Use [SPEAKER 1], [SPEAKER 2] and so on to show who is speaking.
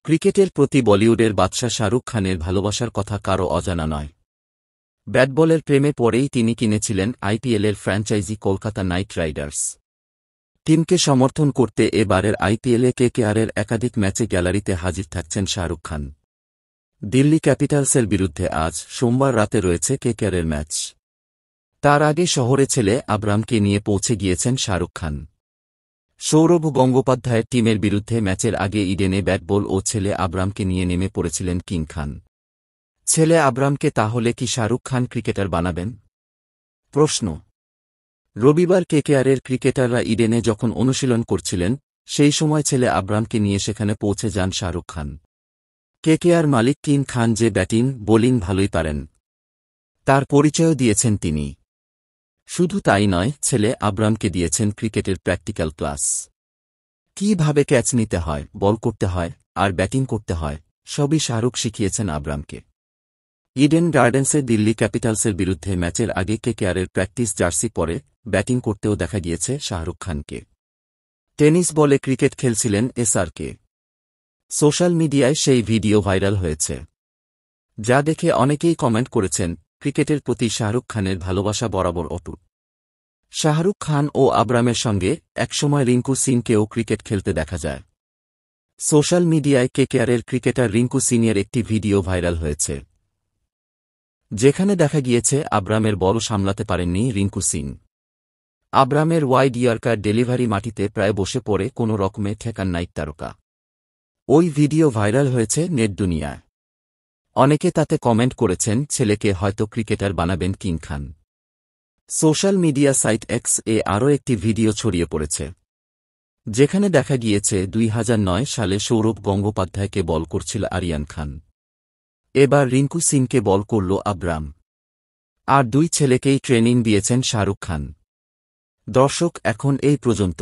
[SPEAKER 1] ক্রিকেটের প্রতি বলিউডের বাদশা শাহরুখ খানের ভালোবাসার কথা কারও অজানা নয়। ব্যাটবলের প্রেমে পড়েই তিনি কিনেছিলেন আইপিএলের ফ্র্যাঞ্চাইজি কলকাতা নাইট রাইডার্স। টিমকে সমর্থন করতে এবারের আইপিএলে কেকেআরের একাধিক ম্যাচে গ্যালারিতে হাজির থাকছেন শাহরুখ খান। দিল্লি ক্যাপিটালসের বিরুদ্ধে আজ সোমবার রাতে রয়েছে কেকেআরের ম্যাচ। তার আগে শহরে ছেলে আব্রামকে নিয়ে পৌঁছে গিয়েছেন শাহরুখ খান। সৌরভ গঙ্গোপাধ্যায়ের টিমের বিরুদ্ধে ম্যাচের আগে ইডেনে ব্যাটবল ও ছেলে আব্রামকে নিয়ে নেমে পড়েছিলেন কিং খান। ছেলে আব্রামকে তাহলে কি শাহরুখ খান ক্রিকেটার বানাবেন? প্রশ্ন। রবিবার কেকেআরের ক্রিকেটাররা ইডেনে যখন অনুশীলন করছিলেন, সেই সময় ছেলে আব্রামকে নিয়ে সেখানে পৌঁছে যান শাহরুখ খান। কেকেআর মালিক কিং খান যে ব্যাটিং বোলিং ভালোই পারেন, তার পরিচয়ও দিয়েছেন তিনি। শুধু তাই নয়, ছেলে আব্রামকে দিয়েছেন ক্রিকেটের প্র্যাকটিক্যাল ক্লাস। কীভাবে ক্যাচ নিতে হয়, বল করতে হয়, আর ব্যাটিং করতে হয়, সবই শাহরুখ শিখিয়েছেন আব্রামকে। ইডেন গার্ডেন্সে দিল্লি ক্যাপিটালসের বিরুদ্ধে ম্যাচের আগে কেকেআরের প্র্যাকটিস জার্সি পরে ব্যাটিং করতেও দেখা গিয়েছে শাহরুখ খানকে। টেনিস বলে ক্রিকেট খেলছিলেন এসআরকে। সোশ্যাল মিডিয়ায় সেই ভিডিও ভাইরাল হয়েছে, যা দেখে অনেকেই কমেন্ট করেছেন, ক্রিকেটের প্রতি শাহরুখ খানের ভালোবাসা বরাবর অটুট। শাহরুখ খান ও আব্রামের সঙ্গে একসময় রিঙ্কু সিংকেও ক্রিকেট খেলতে দেখা যায়। সোশ্যাল মিডিয়ায় কেকেআরের ক্রিকেটার রিঙ্কু সিংয়ের একটি ভিডিও ভাইরাল হয়েছে, যেখানে দেখা গিয়েছে আব্রামের বল সামলাতে পারেননি রিঙ্কু সিং। আব্রামের ওয়াইড ইয়র্কার ডেলিভারি মাটিতে প্রায় বসে পড়ে কোনো রকমে ঠেকান নাইট তারকা। ওই ভিডিও ভাইরাল হয়েছে নেট দুনিয়ায়। অনেকে তাতে কমেন্ট করেছেন, ছেলেকে হয়তো ক্রিকেটার বানাবেন কিং খান। সোশ্যাল মিডিয়া সাইট এক্স এ আরও একটি ভিডিও ছড়িয়ে পড়েছে, যেখানে দেখা গিয়েছে 2009 সালে সৌরভ গঙ্গোপাধ্যায়কে বল করছিল আরিয়ান খান। এবার রিঙ্কু সিংকে বল করল আব্রাম। আর দুই ছেলেকেই ট্রেনিং দিয়েছেন শাহরুখ খান। দর্শক, এখন এই পর্যন্ত।